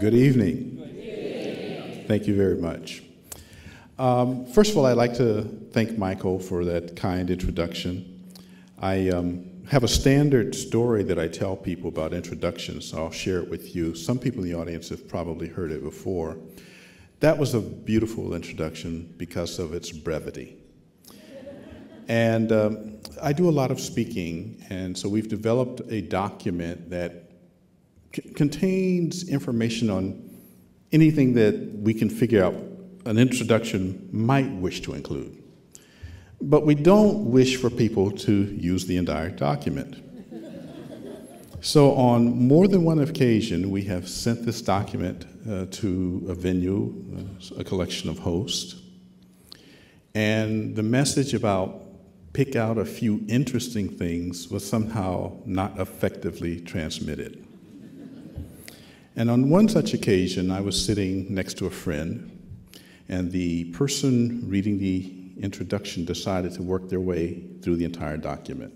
Good evening. Thank you very much. First of all, I'd like to thank Michael for that kind introduction. I have a standard story that I tell people about introductions, so I'll share it with you. Some people in the audience have probably heard it before. That was a beautiful introduction because of its brevity. And I do a lot of speaking, and so we've developed a document that contains information on anything that we can figure out an introduction might wish to include. But we don't wish for people to use the entire document. So on more than one occasion, we have sent this document to a venue, a collection of hosts, and the message about pick out a few interesting things was somehow not effectively transmitted. And on one such occasion, I was sitting next to a friend, and the person reading the introduction decided to work their way through the entire document,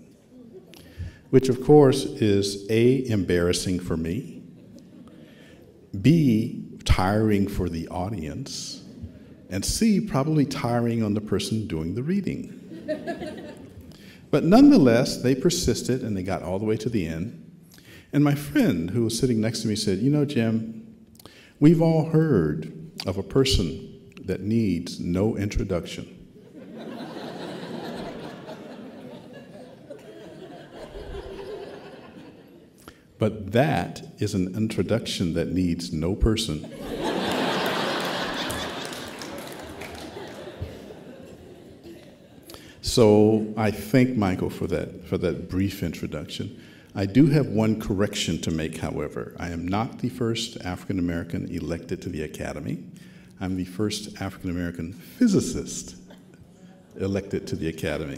which of course is A, embarrassing for me, B, tiring for the audience, and C, probably tiring on the person doing the reading. But nonetheless, they persisted and they got all the way to the end. And my friend who was sitting next to me said, "You know, Jim, we've all heard of a person that needs no introduction." But that is an introduction that needs no person. So I thank Michael for that brief introduction. I do have one correction to make, however. I am not the first African American elected to the Academy. I'm the first African American physicist elected to the Academy.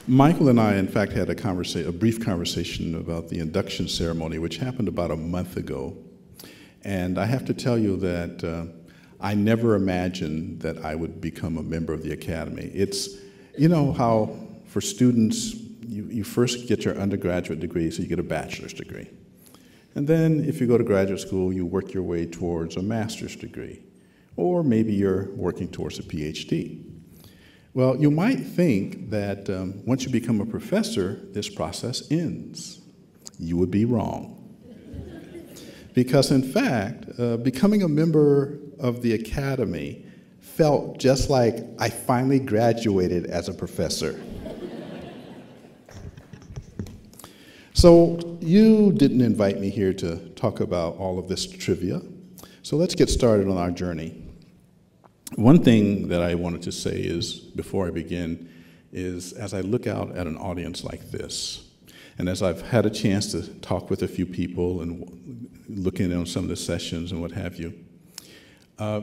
Michael and I, in fact, had a brief conversation about the induction ceremony, which happened about a month ago. And I have to tell you that I never imagined that I would become a member of the Academy. It's, you know how for students, you first get your undergraduate degree, so you get a bachelor's degree. And then if you go to graduate school, you work your way towards a master's degree. Or maybe you're working towards a PhD. Well, you might think that once you become a professor, this process ends. You would be wrong. Because in fact, becoming a member of the Academy felt just like I finally graduated as a professor. So you didn't invite me here to talk about all of this trivia. So let's get started on our journey. One thing that I wanted to say is, before I begin, is as I look out at an audience like this, and as I've had a chance to talk with a few people and looking on some of the sessions and what have you,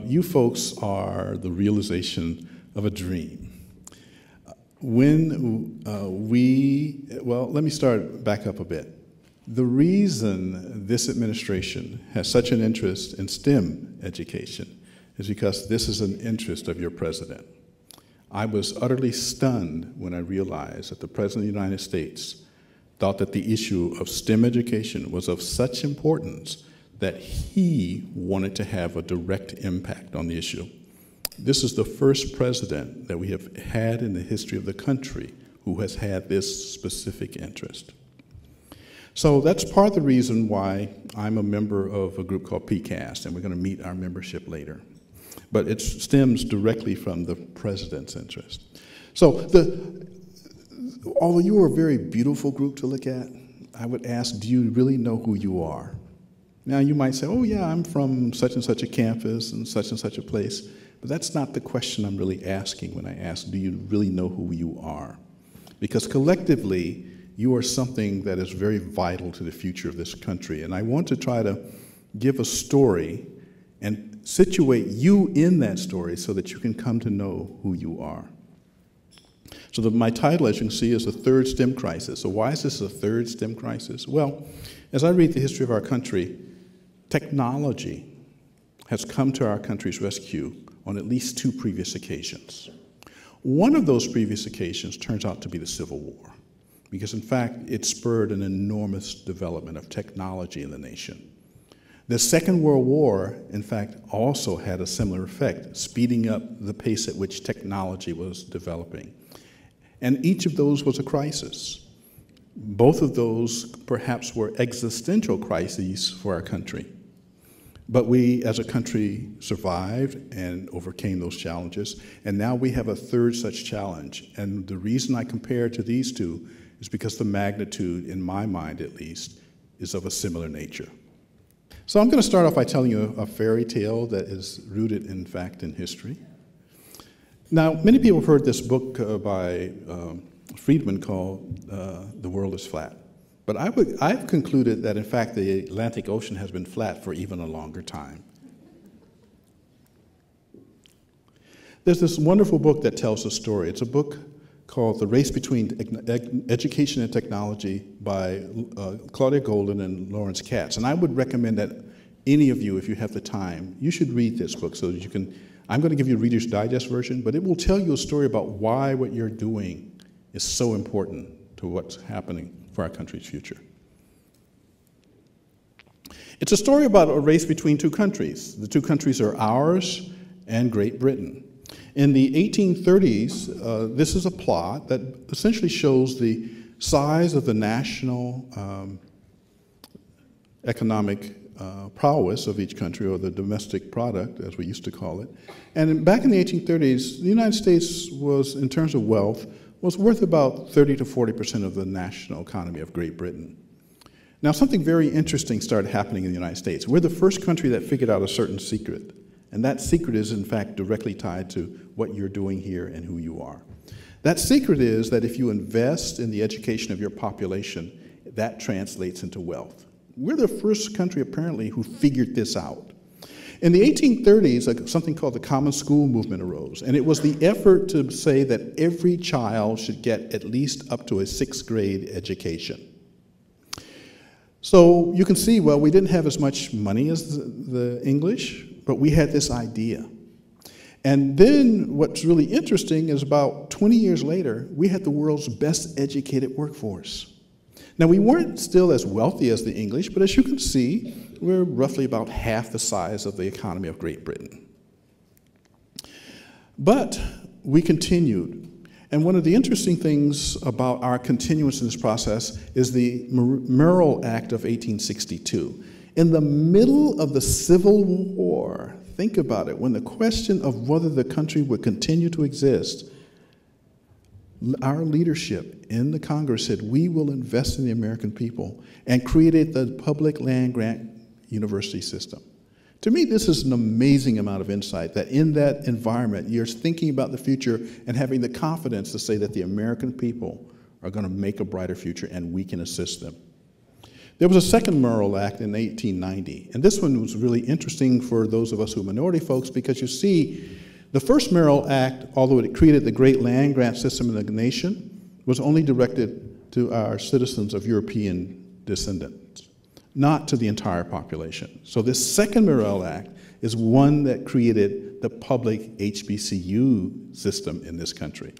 you folks are the realization of a dream. When well, let me start back up a bit. The reason this administration has such an interest in STEM education is because this is an interest of your president. I was utterly stunned when I realized that the President of the United States thought that the issue of STEM education was of such importance that he wanted to have a direct impact on the issue. This is the first president that we have had in the history of the country who has had this specific interest. So that's part of the reason why I'm a member of a group called PCAST, and we're going to meet our membership later. But it stems directly from the president's interest. So although you are a very beautiful group to look at, I would ask, do you really know who you are? Now you might say, oh yeah, I'm from such and such a campus and such a place, but that's not the question I'm really asking when I ask, do you really know who you are? Because collectively, you are something that is very vital to the future of this country, and I want to try to give a story and situate you in that story so that you can come to know who you are. So my title, as you can see, is The Third STEM Crisis. So why is this a third STEM crisis? Well, as I read the history of our country, technology has come to our country's rescue on at least two previous occasions. One of those previous occasions turns out to be the Civil War. because in fact, it spurred an enormous development of technology in the nation. The Second World War, in fact, also had a similar effect, speeding up the pace at which technology was developing. And each of those was a crisis. Both of those perhaps were existential crises for our country. But we, as a country, survived and overcame those challenges, and now we have a third such challenge. And the reason I compare to these two is because the magnitude, in my mind at least, is of a similar nature. So I'm going to start off by telling you a fairy tale that is rooted, in fact, in history. Now, many people have heard this book by Friedman called The World is Flat. But I've concluded that, in fact, the Atlantic Ocean has been flat for even a longer time. There's this wonderful book that tells a story. It's a book called The Race Between Education and Technology by Claudia Golden and Lawrence Katz. And I would recommend that any of you, if you have the time, you should read this book so that you can, I'm going to give you a Reader's Digest version, but it will tell you a story about why what you're doing is so important to what's happening for our country's future. It's a story about a race between two countries. The two countries are ours and Great Britain. In the 1830s, this is a plot that essentially shows the size of the national economic prowess of each country, or the domestic product, as we used to call it. And back in the 1830s, the United States was, in terms of wealth, was worth about 30 to 40% of the national economy of Great Britain. Now, something very interesting started happening in the United States. We're the first country that figured out a certain secret, and that secret is, in fact, directly tied to what you're doing here and who you are. That secret is that if you invest in the education of your population, that translates into wealth. We're the first country, apparently, who figured this out. In the 1830s, something called the Common School movement arose, and it was the effort to say that every child should get at least up to a 6th grade education. So you can see, well, we didn't have as much money as the English, but we had this idea. And then what's really interesting is about 20 years later, we had the world's best educated workforce. Now, we weren't still as wealthy as the English, but as you can see, we're roughly about half the size of the economy of Great Britain. But we continued. And one of the interesting things about our continuance in this process is the Mayoral Act of 1862. In the middle of the Civil War, think about it, when the question of whether the country would continue to exist, our leadership in the Congress said, we will invest in the American people, and created the public land grant university system. To me, this is an amazing amount of insight, that in that environment, you're thinking about the future and having the confidence to say that the American people are going to make a brighter future and we can assist them. There was a second Mayoral Act in 1890, and this one was really interesting for those of us who are minority folks, because you see, the first Mayoral Act, although it created the great land grant system in the nation, was only directed to our citizens of European descendants, not to the entire population. So this second Mayoral Act is one that created the public HBCU system in this country.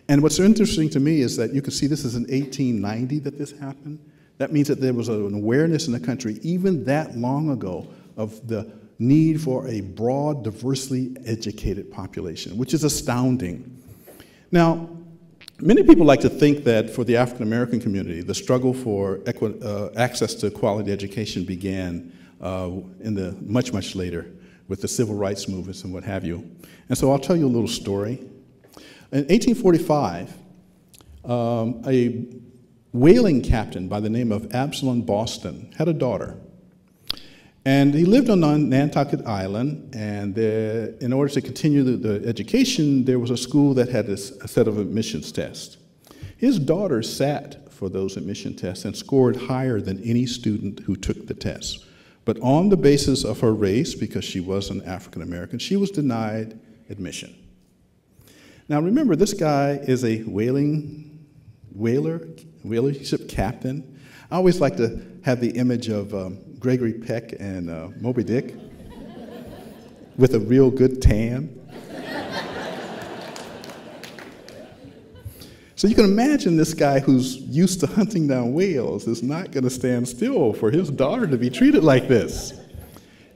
And what's interesting to me is that you can see this is in 1890 that this happened. That means that there was an awareness in the country, even that long ago, of the need for a broad, diversely educated population, which is astounding. Now, many people like to think that for the African American community, the struggle for access to quality education began in the much later with the civil rights movements and what have you. And so I'll tell you a little story. In 1845, a whaling captain by the name of Absalom Boston had a daughter. And he lived on Nantucket Island, and in order to continue the education, there was a school that had a set of admissions tests. His daughter sat for those admission tests and scored higher than any student who took the tests. But on the basis of her race, because she was an African American, she was denied admission. Now remember, this guy is a whaler ship captain. I always like to have the image of Gregory Peck and Moby Dick with a real good tan. So you can imagine this guy who's used to hunting down whales is not going to stand still for his daughter to be treated like this.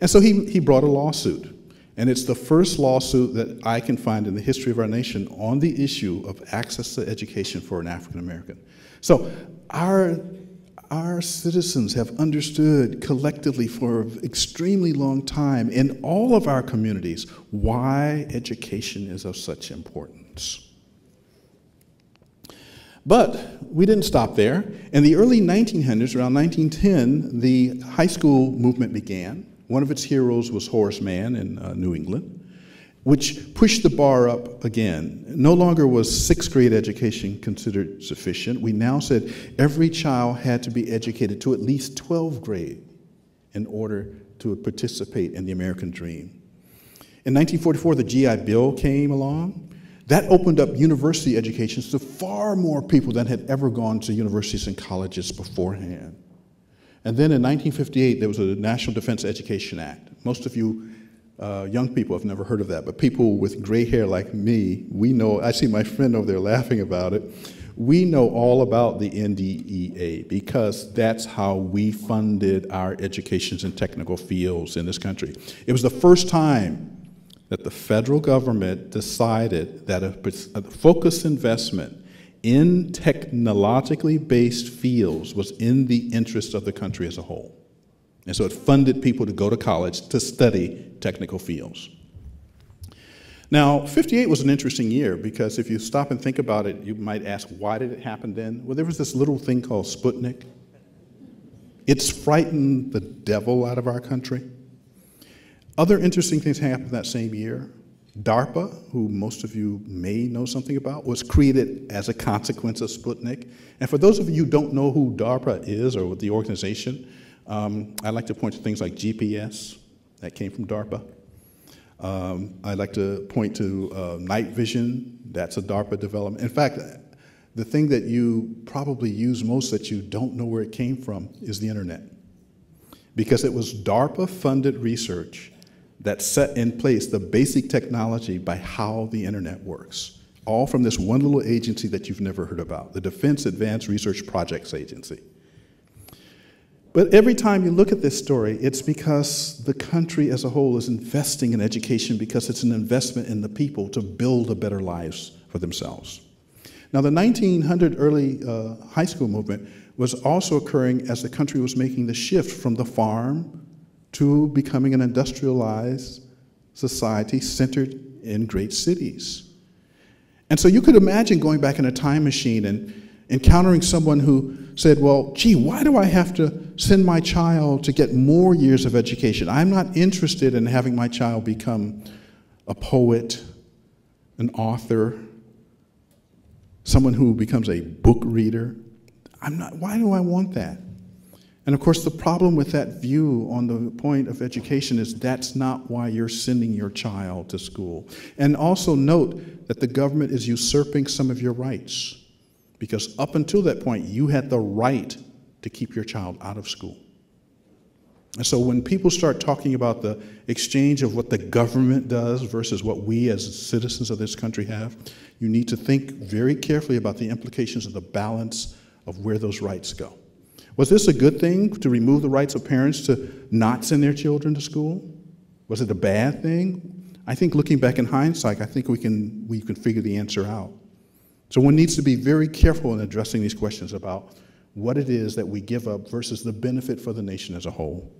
And so he brought a lawsuit. And it's the first lawsuit that I can find in the history of our nation on the issue of access to education for an African American. So our citizens have understood collectively for an extremely long time in all of our communities why education is of such importance. But we didn't stop there. In the early 1900s, around 1910, the high school movement began. One of its heroes was Horace Mann in New England, which pushed the bar up again. No longer was sixth grade education considered sufficient. We now said every child had to be educated to at least 12th grade in order to participate in the American dream. In 1944, the GI Bill came along. That opened up university educations to far more people than had ever gone to universities and colleges beforehand. And then in 1958, there was a National Defense Education Act. Most of you young people have never heard of that, but people with gray hair like me, we know, I see my friend over there laughing about it, we know all about the NDEA because that's how we funded our educations and technical fields in this country. It was the first time that the federal government decided that a focused investment in technologically based fields was in the interest of the country as a whole. And so it funded people to go to college to study technical fields. Now, 58 was an interesting year because if you stop and think about it, you might ask, why did it happen then? Well, there was this little thing called Sputnik. It's frightened the devil out of our country. Other interesting things happened that same year. DARPA, who most of you may know something about, was created as a consequence of Sputnik. And for those of you who don't know who DARPA is or the organization, I like to point to things like GPS, that came from DARPA. I like to point to night vision, that's a DARPA development. In fact, the thing that you probably use most that you don't know where it came from is the internet. Because it was DARPA-funded research that set in place the basic technology by how the internet works, all from this one little agency that you've never heard about, the Defense Advanced Research Projects Agency. But every time you look at this story, it's because the country as a whole is investing in education because it's an investment in the people to build a better lives for themselves. Now, the 1900 early high school movement was also occurring as the country was making the shift from the farm to becoming an industrialized society centered in great cities. And so you could imagine going back in a time machine and encountering someone who said, well, gee, why do I have to send my child to get more years of education? I'm not interested in having my child become a poet, an author, someone who becomes a book reader. Why do I want that? And of course, the problem with that view on the point of education is that's not why you're sending your child to school. And also note that the government is usurping some of your rights, because up until that point, you had the right to keep your child out of school. And so when people start talking about the exchange of what the government does versus what we as citizens of this country have, you need to think very carefully about the implications of the balance of where those rights go. Was this a good thing to remove the rights of parents to not send their children to school? Was it a bad thing? I think looking back in hindsight, I think we can figure the answer out. So one needs to be very careful in addressing these questions about what it is that we give up versus the benefit for the nation as a whole.